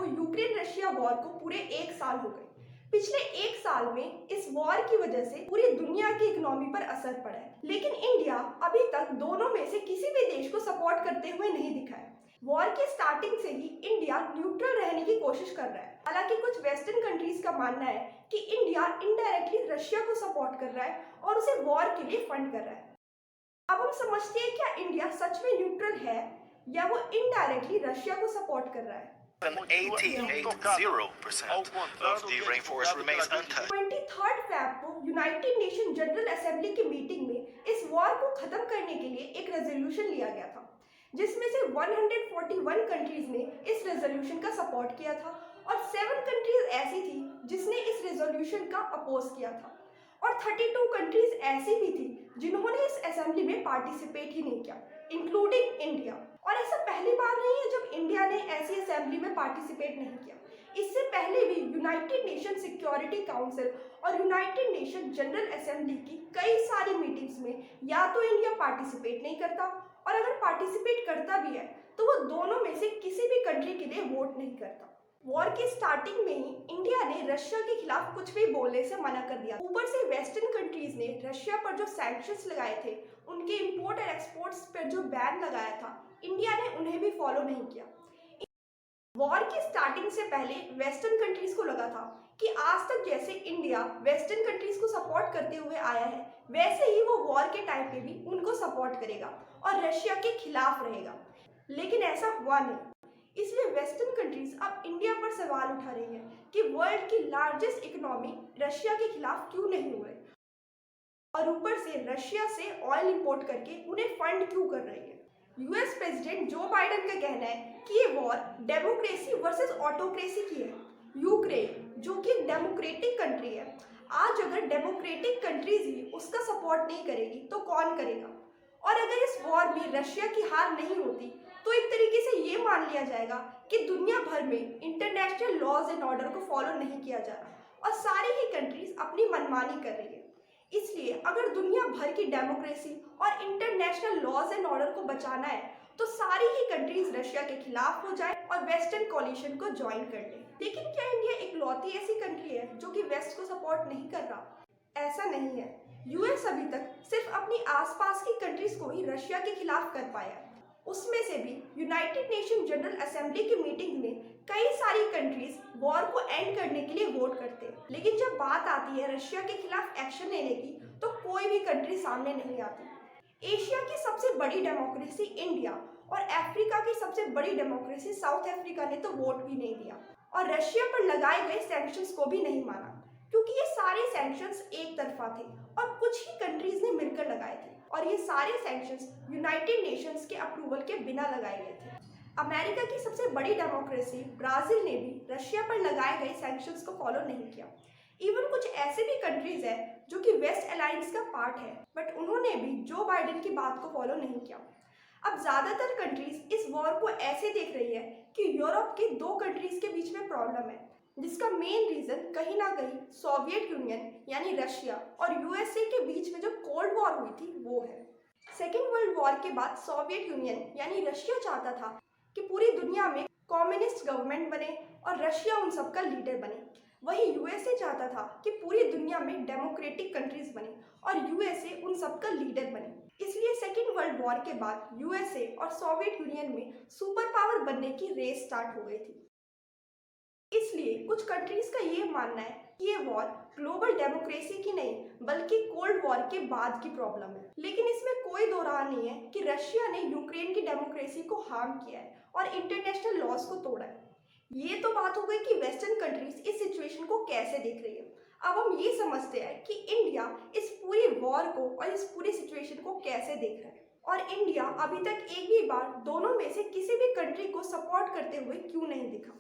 को Ukraine Russia war को पूरे 1 साल हो गए। पिछले 1 साल में इस वॉर की वजह से पूरी दुनिया की इकोनॉमी पर असर पड़ा है, लेकिन इंडिया अभी तक दोनों में से किसी भी देश को सपोर्ट करते हुए नहीं दिखा है। वॉर की स्टार्टिंग से ही इंडिया न्यूट्रल रहने की कोशिश कर रहा है। हालांकि कुछ वेस्टर्न कंट्रीज का मानना है कि इंडिया इनडायरेक्टली रशिया को सपोर्ट कर रहा है और उसे वॉर के लिए फंड कर रहा है। अब हम समझते हैं क्या इंडिया सच में न्यूट्रल है या वो इनडायरेक्टली रशिया को सपोर्ट कर रहा है। 88% of the rainforest remains untouched. 23 Feb को यूनाइटेड नेशन जनरल असेंबली की मीटिंग में इस वॉर को खत्म करने के लिए एक रेजोल्यूशन लिया गया था, जिसमें से 141 कंट्रीज ने इस रेजोल्यूशन का सपोर्ट किया था और 7 कंट्रीज ऐसी थी जिसने इस रेजोल्यूशन का अपोज किया था और 32 कंट्रीज ऐसी भी थी जिन्होंने इस असेंबली में पार्टिसिपेट ही नहीं किया, इंक्लूडिंग इंडिया। और ऐसा पहली बार नहीं है जब इंडिया ने ऐसी असेंबली में पार्टिसिपेट नहीं किया। इससे पहले भी यूनाइटेड नेशन सिक्योरिटी काउंसिल और यूनाइटेड नेशन जनरल असेंबली की कई सारी मीटिंग्स में या तो इंडिया पार्टिसिपेट नहीं करता और अगर पार्टिसिपेट करता भी है तो वो दोनों में से किसी भी कंट्री के लिए वोट नहीं करता। वॉर की स्टार्टिंग में ही इंडिया ने रशिया के खिलाफ कुछ भी बोलने से मना कर दिया। ऊपर से वेस्टर्न कंट्रीज ने रशिया पर जो सैंक्शंस लगाए थे, उनके इंपोर्ट और एक्सपोर्ट्स पर जो बैन लगाया था, इंडिया ने उन्हें भी फॉलो नहीं किया। वॉर की स्टार्टिंग से पहले वेस्टर्न कंट्रीज को लगा था कि आज तक जैसे इंडिया वेस्टर्न कंट्रीज को सपोर्ट करते हुए आया है, वैसे ही वो वॉर के टाइम पे भी उनको सपोर्ट करेगा और रशिया के खिलाफ रहेगा, लेकिन ऐसा हुआ नहीं। इसलिए वेस्टर्न कंट्रीज अब इंडिया पर सवाल उठा रही है कि वर्ल्ड की लार्जेस्ट इकोनॉमी रशिया के खिलाफ क्यों नहीं हो रही और ऊपर से रशिया से ऑयल इंपोर्ट करके उन्हें फंड क्यों कर रही है। यूएस प्रेसिडेंट जो बाइडेन का कहना है कि ये वॉर डेमोक्रेसी वर्सेस ऑटोक्रेसी की है। यूक्रेन जो कि एक डेमोक्रेटिक कंट्री है, आज अगर डेमोक्रेटिक कंट्रीज ही उसका सपोर्ट नहीं करेगी तो कौन करेगा। और अगर इस वॉर में रशिया की हार नहीं होती तो एक तरीके से ये मान लिया जाएगा कि दुनिया भर में इंटरनेशनल लॉज एंड ऑर्डर को फॉलो नहीं किया जा रहा और सारी ही कंट्रीज अपनी मनमानी कर रही है। इसलिए अगर दुनिया भर की डेमोक्रेसी और इंटरनेशनल लॉज एंड ऑर्डर को बचाना है तो सारी ही कंट्रीज रशिया के खिलाफ हो जाए और वेस्टर्न कोलिशन को ज्वाइन कर ले। लेकिन क्या इंडिया इकलौती ऐसी कंट्री है जो कि वेस्ट को सपोर्ट नहीं कर रहा? ऐसा नहीं है। यूएस अभी तक सिर्फ अपनी आसपास की कंट्रीज को ही रशिया के खिलाफ कर पाया है। उसमें से भी यूनाइटेड नेशन जनरल असेंबली की मीटिंग में कई सारी कंट्रीज वॉर को एंड करने के लिए वोट करते हैं, लेकिन जब बात आती है रशिया के खिलाफ एक्शन लेने की तो कोई भी कंट्री सामने नहीं आती। एशिया की सबसे बड़ी डेमोक्रेसी इंडिया और अफ्रीका की सबसे बड़ी डेमोक्रेसी साउथ अफ्रीका ने तो वोट भी नहीं दिया और रशिया पर लगाए गए सैंक्शंस को भी नहीं माना, क्योंकि ये सारे सैंक्शंस एक तरफा थे और कुछ ही कंट्रीज ने मिलकर लगाए थे और ये सारे सैंक्शंस यूनाइटेड नेशंस के अप्रूवल के बिना लगाए गए थे। अमेरिका की सबसे बड़ी डेमोक्रेसी ब्राजील ने भी रशिया पर लगाए गए सैंक्शंस को फॉलो नहीं किया। इवन कुछ ऐसे भी कंट्रीज है जो कि वेस्ट अलायंस का पार्ट है, बट उन्होंने भी जो बाइडेन की बात को फॉलो नहीं किया। अब ज्यादातर कंट्रीज इस वॉर को ऐसे देख रही है कि यूरोप के 2 कंट्रीज के बीच में प्रॉब्लम है, जिसका मेन रीजन कहीं ना कहीं सोवियत यूनियन यानी रशिया और यूएसए के बीच में जो कोल्ड वॉर हुई थी वो है। सेकेंड वर्ल्ड वॉर के बाद सोवियत यूनियन यानी रशिया चाहता था कि पूरी दुनिया में कम्युनिस्ट गवर्नमेंट बने और रशिया उन सब का लीडर बने। वही यूएसए चाहता था कि पूरी दुनिया में डेमोक्रेटिक कंट्रीज बने और यूएसए उन सब का लीडर बने। इसलिए सेकेंड वर्ल्ड वॉर के बाद यूएसए और सोवियत यूनियन में सुपर पावर बनने की रेस स्टार्ट हो गई थी। इसलिए कुछ कंट्रीज का ये मानना है कि ये वॉर ग्लोबल डेमोक्रेसी की नहीं बल्कि कोल्ड वॉर के बाद की प्रॉब्लम है। लेकिन इसमें कोई दो राह नहीं है कि रशिया ने यूक्रेन की डेमोक्रेसी को हार्म किया है और इंटरनेशनल लॉज को तोड़ा है। ये तो बात हो गई कि वेस्टर्न कंट्रीज इस सिचुएशन को कैसे देख रही है। अब हम ये समझते हैं कि इंडिया इस पूरी वॉर को और इस पूरी सिचुएशन को कैसे देख रहा है और इंडिया अभी तक एक भी बार दोनों में से किसी भी कंट्री को सपोर्ट करते हुए क्यों नहीं दिखा।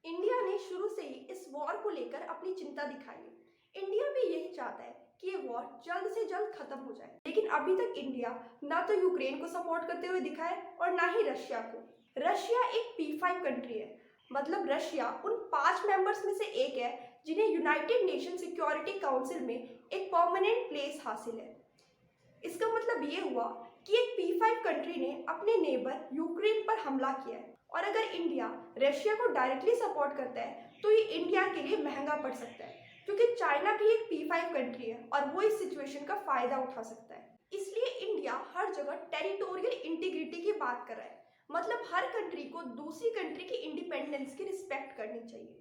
इंडिया ने शुरू से ही इस वॉर को लेकर अपनी चिंता दिखाई है। इंडिया भी यही चाहता है कि ये वॉर जल्द से जल्द खत्म हो जाए, लेकिन अभी तक इंडिया ना तो यूक्रेन को सपोर्ट करते हुए दिखा है और ना ही रशिया को। रशिया एक P5 कंट्री है, मतलब रशिया उन 5 मेंबर्स में से एक है जिन्हें यूनाइटेड नेशन सिक्योरिटी काउंसिल में एक परमानेंट प्लेस हासिल है। इसका मतलब ये हुआ कि एक P5 कंट्री ने अपने नेबर यूक्रेन पर हमला किया है और अगर इंडिया रशिया को डायरेक्टली सपोर्ट करता है तो ये इंडिया के लिए महंगा पड़ सकता है, क्योंकि चाइना भी एक P5 कंट्री है और वो इस सिचुएशन का फायदा उठा सकता है। इसलिए इंडिया हर जगह टेरिटोरियल इंटीग्रिटी की बात कर रहा है, मतलब हर कंट्री को दूसरी कंट्री की इंडिपेंडेंस की रिस्पेक्ट करनी चाहिए।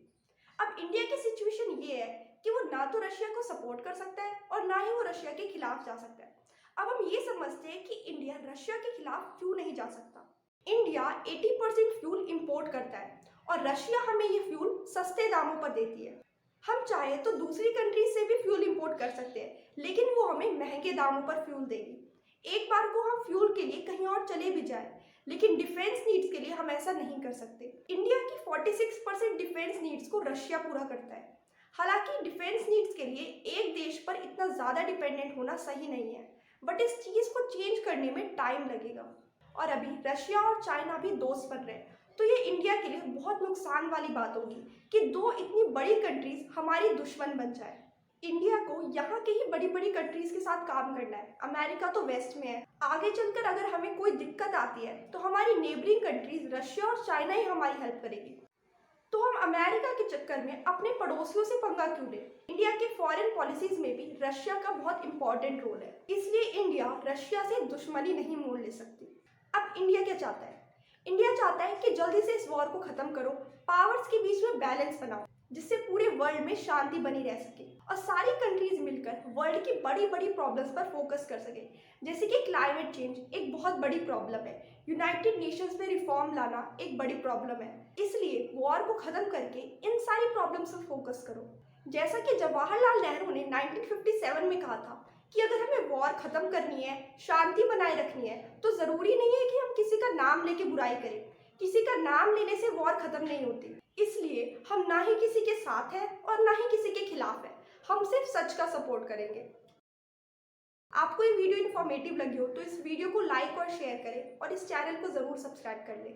अब इंडिया की सिचुएशन ये है कि वो ना तो रशिया को सपोर्ट कर सकता है और ना ही वो रशिया के खिलाफ जा सकता है। अब हम ये समझते हैं कि इंडिया रशिया के खिलाफ क्यों नहीं जा सकता। इंडिया 80% फ्यूल इंपोर्ट करता है और रशिया हमें ये फ्यूल सस्ते दामों पर देती है। हम चाहे तो दूसरी कंट्री से भी फ्यूल इंपोर्ट कर सकते हैं, लेकिन वो हमें महंगे दामों पर फ्यूल देगी। एक बार को हम फ्यूल के लिए कहीं और चले भी जाए, लेकिन डिफेंस नीड्स के लिए हम ऐसा नहीं कर सकते। इंडिया की 46% डिफेंस नीड्स को रशिया पूरा करता है। हालांकि डिफेंस नीड्स के लिए एक देश पर इतना ज़्यादा डिपेंडेंट होना सही नहीं है, बट इस चीज़ को चेंज करने में टाइम लगेगा। और अभी रशिया और चाइना भी दोस्त बन रहे हैं, तो ये इंडिया के लिए बहुत नुकसान वाली बात होगी कि दो इतनी बड़ी कंट्रीज हमारी दुश्मन बन जाए। इंडिया को यहाँ के ही बड़ी बड़ी कंट्रीज के साथ काम करना है। अमेरिका तो वेस्ट में है, आगे चलकर अगर हमें कोई दिक्कत आती है तो हमारी नेबरिंग कंट्रीज रशिया और चाइना ही हमारी हेल्प करेगी। तो हम अमेरिका के चक्कर में अपने पड़ोसियों से पंगा क्यों लें? इंडिया के फॉरेन पॉलिसीज में भी रशिया का बहुत इंपॉर्टेंट रोल है, इसलिए इंडिया रशिया से दुश्मनी नहीं मोल ले सकती। अब इंडिया क्या चाहता है? इंडिया चाहता है कि जल्दी से इस वॉर को खत्म करो, पावर्स के बीच में बैलेंस बनाओ, जिससे पूरे वर्ल्ड में शांति बनी रह सके और सारी कंट्रीज मिलकर वर्ल्ड की बड़ी बड़ी प्रॉब्लम्स पर फोकस कर सके। जैसे कि क्लाइमेट चेंज एक बहुत बड़ी प्रॉब्लम है, यूनाइटेड नेशंस में रिफॉर्म लाना एक बड़ी प्रॉब्लम है। इसलिए वॉर को खत्म करके इन सारी प्रॉब्लम्स पर फोकस करो। जैसा कि जवाहरलाल नेहरू ने 1957 में कहा था कि अगर हमें वॉर खत्म करनी है, शांति बनाए रखनी है, तो ज़रूरी नहीं है कि हम किसी का नाम लेके बुराई करें। किसी का नाम लेने से वॉर खत्म नहीं होती। इसलिए हम ना ही किसी के साथ हैं और ना ही किसी के खिलाफ हैं, हम सिर्फ सच का सपोर्ट करेंगे। आपको ये वीडियो इन्फॉर्मेटिव लगी हो तो इस वीडियो को लाइक और शेयर करें और इस चैनल को ज़रूर सब्सक्राइब कर लें।